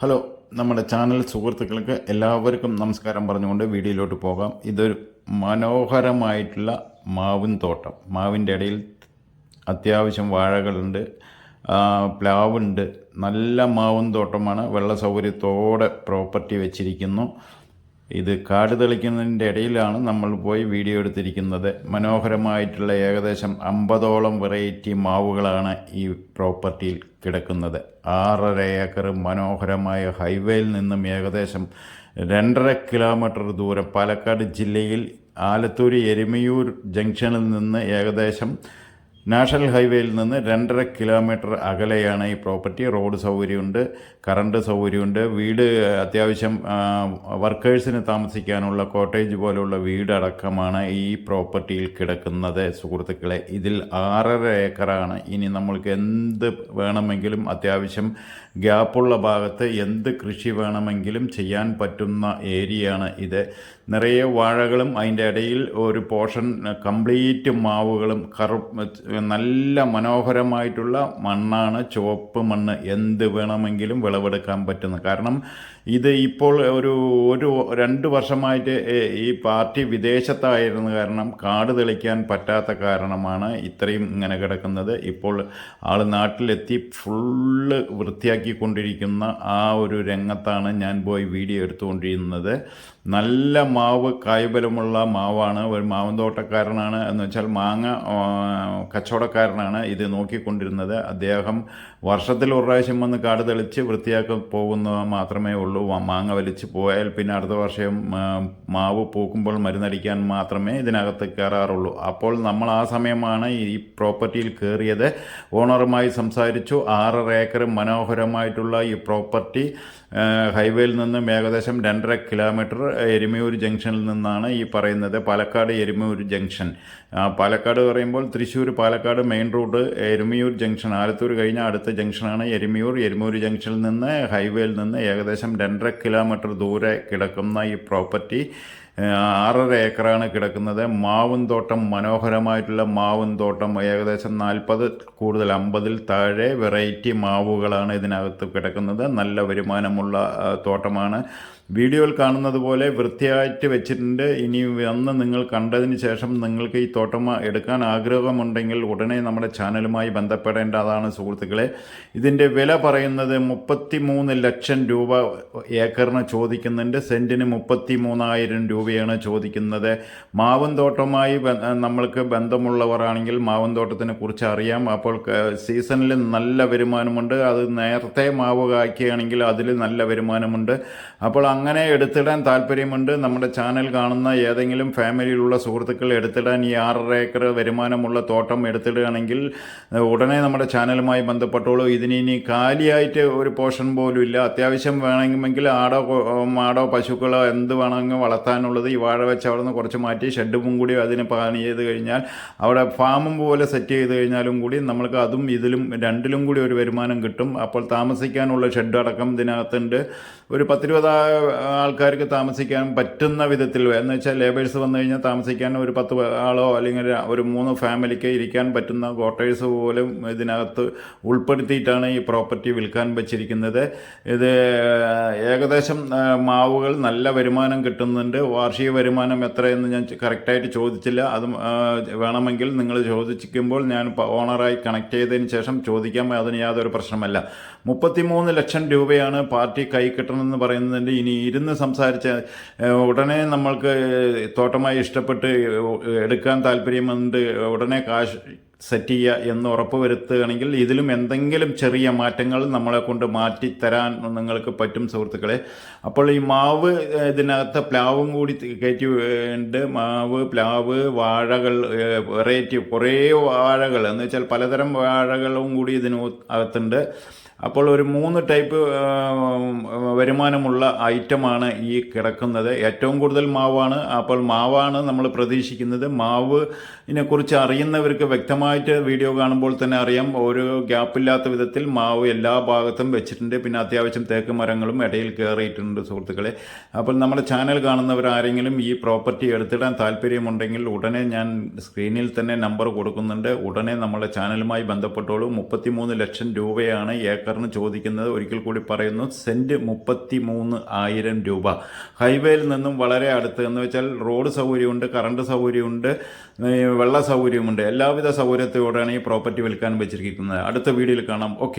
Hello, നമ്മുടെ channel സുഹൃത്തുക്കൾക്ക് എല്ലാവർക്കും നമസ്കാരം പറഞ്ഞുകൊണ്ട് വീഡിയോയിലോട്ട് പോകാം. ഇതൊരു മനോഹരമായിട്ടുള്ള മാവിൻ തോട്ടം. മാവിൻ്റെ ഇടയിൽ അത്യാവശ്യം വാഴകളുണ്ട്, പ്ലാവുണ്ട്. നല്ല മാവിൻ തോട്ടമാണ്. വെള്ള സൗകര്യത്തോടെ പ്രോപ്പർട്ടി വെച്ചിരിക്കുന്നു. ഇത് കാട് തെളിക്കുന്നതിൻ്റെ ഇടയിലാണ് നമ്മൾ പോയി വീഡിയോ എടുത്തിരിക്കുന്നത്. മനോഹരമായിട്ടുള്ള ഏകദേശം 50ഓളം വെറൈറ്റി മാവുകളാണ് ഈ പ്രോപ്പർട്ടിയിൽ കിടക്കുന്നത്. 6.5 ഏക്കർ മനോഹരമായ ഹൈവേയിൽ നിന്നും ഏകദേശം 2.5 കിലോമീറ്റർ ദൂരം, പാലക്കാട് ജില്ലയിൽ ആലത്തൂർ എരുമയൂർ ജംഗ്ഷനിൽ നിന്ന് ഏകദേശം നാഷണൽ ഹൈവേയിൽ നിന്ന് 2.5 കിലോമീറ്റർ അകലെയാണ് ഈ പ്രോപ്പർട്ടി. റോഡ് സൗകര്യമുണ്ട്, കറണ്ട് സൗകര്യമുണ്ട്, വീട് അത്യാവശ്യം വർക്കേഴ്സിന് താമസിക്കാനുള്ള കോട്ടേജ് പോലുള്ള വീടടക്കമാണ് ഈ പ്രോപ്പർട്ടിയിൽ കിടക്കുന്നത്. സുഹൃത്തുക്കളെ, ഇതിൽ 6.5 ഏക്കറാണ്. ഇനി നമ്മൾക്ക് എന്ത് വേണമെങ്കിലും അത്യാവശ്യം ഗ്യാപ്പുള്ള ഭാഗത്ത് എന്ത് കൃഷി വേണമെങ്കിലും ചെയ്യാൻ പറ്റുന്ന ഏരിയയാണ് ഇത്. നിറയെ വാഴകളും അതിൻ്റെ ഇടയിൽ ഒരു പോർഷൻ കംപ്ലീറ്റ് മാവുകളും നല്ല മനോഹരമായിട്ടുള്ള മണ്ണാണ്, ചുവപ്പ് മണ്ണ്. എന്ത് വേണമെങ്കിലും വിളവെടുക്കാൻ പറ്റുന്ന. കാരണം ഇത് ഇപ്പോൾ ഒരു 2 വർഷമായിട്ട് ഈ പാർട്ടി വിദേശത്തായിരുന്നു. കാരണം കാട് തെളിക്കാൻ പറ്റാത്ത കാരണമാണ് ഇത്രയും ഇങ്ങനെ കിടക്കുന്നത്. ഇപ്പോൾ ആൾ നാട്ടിലെത്തി ഫുള്ള് വൃത്തിയാക്കിക്കൊണ്ടിരിക്കുന്ന ആ ഒരു രംഗത്താണ് ഞാൻ പോയി വീഡിയോ എടുത്തുകൊണ്ടിരുന്നത്. നല്ല മാവ്, കായ്ബലമുള്ള മാവാണ്. ഒരു മാവൻ തോട്ടക്കാരനാണ്, എന്ന് വെച്ചാൽ മാങ്ങ കച്ചവടക്കാരനാണ് ഇത് നോക്കിക്കൊണ്ടിരുന്നത്. അദ്ദേഹം വർഷത്തിൽ ഒരു പ്രാവശ്യം വന്ന് കാട് തെളിച്ച് വൃത്തിയാക്കി പോകുന്നത് മാത്രമേ ഉള്ളൂ. മാങ്ങ വലിച്ച് പോയാൽ പിന്നെ അടുത്ത വർഷം മാവ് പൂക്കുമ്പോൾ മരുന്നടിക്കാൻ മാത്രമേ ഇതിനകത്ത് കയറാറുള്ളൂ. അപ്പോൾ നമ്മൾ ആ സമയമാണ് ഈ പ്രോപ്പർട്ടിയിൽ കയറിയത്. ഓണറുമായി സംസാരിച്ചു. 6.5 ഏക്കർ മനോഹരമായിട്ടുള്ള ഈ പ്രോപ്പർട്ടി ഹൈവേയിൽ നിന്നും ഏകദേശം 2.5 കിലോമീറ്റർ എരുമയൂർ ജംഗ്ഷനിൽ നിന്നാണ് ഈ പറയുന്നത്. പാലക്കാട് എരുമയൂർ ജംഗ്ഷൻ. പാലക്കാട് പറയുമ്പോൾ Thrissur Palakkad main road Erumayur junction. Alathur കഴിഞ്ഞ അടുത്ത ജംഗ്ഷനാണ് എരുമയൂർ. എരുമയൂർ ജംഗ്ഷനിൽ നിന്ന് ഹൈവേയിൽ നിന്ന് ഏകദേശം 2.5 കിലോമീറ്റർ ദൂരെ കിടക്കുന്ന ഈ പ്രോപ്പർട്ടി 6.5 ഏക്കറാണ് കിടക്കുന്നത്. മാവിൻ തോട്ടം, മനോഹരമായിട്ടുള്ള മാവിൻ തോട്ടം. ഏകദേശം 40 കൂടുതൽ 50-ൽ താഴെ വെറൈറ്റി മാവുകളാണ് ഇതിനകത്ത് കിടക്കുന്നത്. നല്ല വരുമാനമുള്ള തോട്ടമാണ്. വീഡിയോയിൽ കാണുന്നത് പോലെ വൃത്തിയായിട്ട് വെച്ചിട്ടുണ്ട്. ഇനി വന്ന് നിങ്ങൾ കണ്ടതിന് ശേഷം നിങ്ങൾക്ക് ഈ തോട്ടം എടുക്കാൻ ആഗ്രഹമുണ്ടെങ്കിൽ ഉടനെ നമ്മുടെ ചാനലുമായി ബന്ധപ്പെടേണ്ടതാണ് സുഹൃത്തുക്കളെ. ഇതിൻ്റെ വില പറയുന്നത് 33 ലക്ഷം രൂപ ഏക്കറിന് ചോദിക്കുന്നുണ്ട്. സെൻറ്റിന് 33,000 രൂപയാണ് ചോദിക്കുന്നത്. മാവിൻ തോട്ടവുമായി നമ്മൾക്ക് ബന്ധമുള്ളവരാണെങ്കിൽ മാവിൻ തോട്ടത്തിനെ കുറിച്ച് അറിയാം. അപ്പോൾ സീസണിൽ നല്ല വരുമാനമുണ്ട്. അത് നേരത്തെ മാവ് കായ്ക്കുകയാണെങ്കിൽ അതിൽ നല്ല വരുമാനമുണ്ട്. അപ്പോൾ അങ്ങനെ എടുത്തിടാൻ താല്പര്യമുണ്ട്. നമ്മുടെ ചാനൽ കാണുന്ന ഏതെങ്കിലും ഫാമിലിയിലുള്ള സുഹൃത്തുക്കൾ എടുത്തിടാൻ ഈ 6.5 ഏക്കർ വരുമാനമുള്ള തോട്ടം എടുത്തിടുകയാണെങ്കിൽ ഉടനെ നമ്മുടെ ചാനലുമായി ബന്ധപ്പെട്ടോളൂ. ഇതിനി കാലിയായിട്ട് ഒരു പോർഷൻ പോലും ഇല്ല. അത്യാവശ്യം വേണമെങ്കിൽ മാടോ പശുക്കളോ എന്ത് വേണമെങ്കിൽ വളർത്താനുള്ളത് ഈ വാഴ വെച്ച് അവിടെ നിന്ന് കുറച്ച് മാറ്റി ഷെഡും കൂടി അതിന് പ്ലാൻ ചെയ്ത് കഴിഞ്ഞാൽ അവിടെ ഫാമും പോലെ സെറ്റ് ചെയ്ത് കഴിഞ്ഞാലും കൂടി നമ്മൾക്ക് അതും ഇതിലും രണ്ടിലും കൂടി ഒരു വരുമാനം കിട്ടും. അപ്പോൾ താമസിക്കാനുള്ള ഷെഡ് അടക്കം ഇതിനകത്തുണ്ട്. ഒരു 10-20 ആൾക്കാർക്ക് താമസിക്കാൻ പറ്റുന്ന വിധത്തിൽ, എന്ന് വെച്ചാൽ ലേബേഴ്സ് വന്നു കഴിഞ്ഞാൽ താമസിക്കാൻ ഒരു 10 ആളോ അല്ലെങ്കിൽ ഒരു 3 ഫാമിലിക്ക് ഇരിക്കാൻ പറ്റുന്ന ക്വാർട്ടേഴ്സ് പോലും ഇതിനകത്ത് ഉൾപ്പെടുത്തിയിട്ടാണ് ഈ പ്രോപ്പർട്ടി വിൽക്കാൻ വെച്ചിരിക്കുന്നത്. ഇത് ഏകദേശം മാവുകൾ നല്ല വരുമാനം കിട്ടുന്നുണ്ട്. വാർഷിക വരുമാനം എത്രയെന്ന് ഞാൻ കറക്റ്റായിട്ട് ചോദിച്ചില്ല. അത് വേണമെങ്കിൽ നിങ്ങൾ ചോദിക്കുമ്പോൾ ഞാൻ ഓണറായി കണക്ട് ചെയ്തതിന് ശേഷം ചോദിക്കാം. അതിന് യാതൊരു പ്രശ്നമല്ല. 33 ലക്ഷം രൂപയാണ് പാർട്ടി കൈ കിട്ടണമെന്ന് പറയുന്നതിൻ്റെ. ഇനി ഇരുന്ന് സംസാരിച്ച് ഉടനെ നമ്മൾക്ക് തോട്ടമായി ഇഷ്ടപ്പെട്ട് എടുക്കാൻ താല്പര്യമുണ്ട്, ഉടനെ കാശ് സെറ്റ് ചെയ്യുക എന്ന് ഉറപ്പ് വരുത്തുകയാണെങ്കിൽ ഇതിലും എന്തെങ്കിലും ചെറിയ മാറ്റങ്ങൾ നമ്മളെ കൊണ്ട് മാറ്റിത്തരാൻ നിങ്ങൾക്ക് പറ്റും സുഹൃത്തുക്കളെ. അപ്പോൾ ഈ മാവ് ഇതിനകത്ത് പ്ലാവും കൂടി കയറ്റി ഉണ്ട്. മാവ്, പ്ലാവ്, വാഴകൾ, വെറൈറ്റി കുറേ വാഴകൾ, എന്ന് വെച്ചാൽ പലതരം വാഴകളും കൂടി ഇതിനകത്തുണ്ട്. അപ്പോൾ ഒരു 3 ടൈപ്പ് വരുമാനമുള്ള ഐറ്റമാണ് ഈ കിടക്കുന്നത്. ഏറ്റവും കൂടുതൽ മാവാണ്. അപ്പോൾ മാവാണ് നമ്മൾ പ്രതീക്ഷിക്കുന്നത്. മാവിനെക്കുറിച്ച് അറിയുന്നവർക്ക് വ്യക്തമായിട്ട് വീഡിയോ കാണുമ്പോൾ തന്നെ അറിയാം. ഒരു ഗ്യാപ്പില്ലാത്ത വിധത്തിൽ മാവ് എല്ലാ ഭാഗത്തും വെച്ചിട്ടുണ്ട്. പിന്നെ അത്യാവശ്യം തേക്ക് മരങ്ങളും ഇടയിൽ കയറിയിട്ടുണ്ട് സുഹൃത്തുക്കളെ. അപ്പോൾ നമ്മുടെ ചാനൽ കാണുന്നവർ ആരെങ്കിലും ഈ പ്രോപ്പർട്ടി എടുത്തിടാൻ താല്പര്യമുണ്ടെങ്കിൽ ഉടനെ ഞാൻ സ്ക്രീനിൽ തന്നെ നമ്പർ കൊടുക്കുന്നുണ്ട്. ഉടനെ നമ്മുടെ ചാനലുമായി ബന്ധപ്പെട്ടോളൂ. 33 ലക്ഷം രൂപയാണ് ഏക്കർ ഏക്കറിന് ചോദിക്കുന്നത്. ഒരിക്കൽ കൂടി പറയുന്നു, സെൻറ്റ് 33,000 രൂപ. ഹൈവേയിൽ നിന്നും വളരെ അടുത്ത്, എന്ന് വെച്ചാൽ റോഡ് സൗകര്യമുണ്ട്, കറണ്ട് സൗകര്യമുണ്ട്, വെള്ള സൗകര്യമുണ്ട്. എല്ലാവിധ സൗകര്യത്തോടെയാണ് ഈ പ്രോപ്പർട്ടി വിൽക്കാൻ വെച്ചിരിക്കുന്നത്. അടുത്ത വീഡിയോയിൽ കാണാം. ഓക്കെ.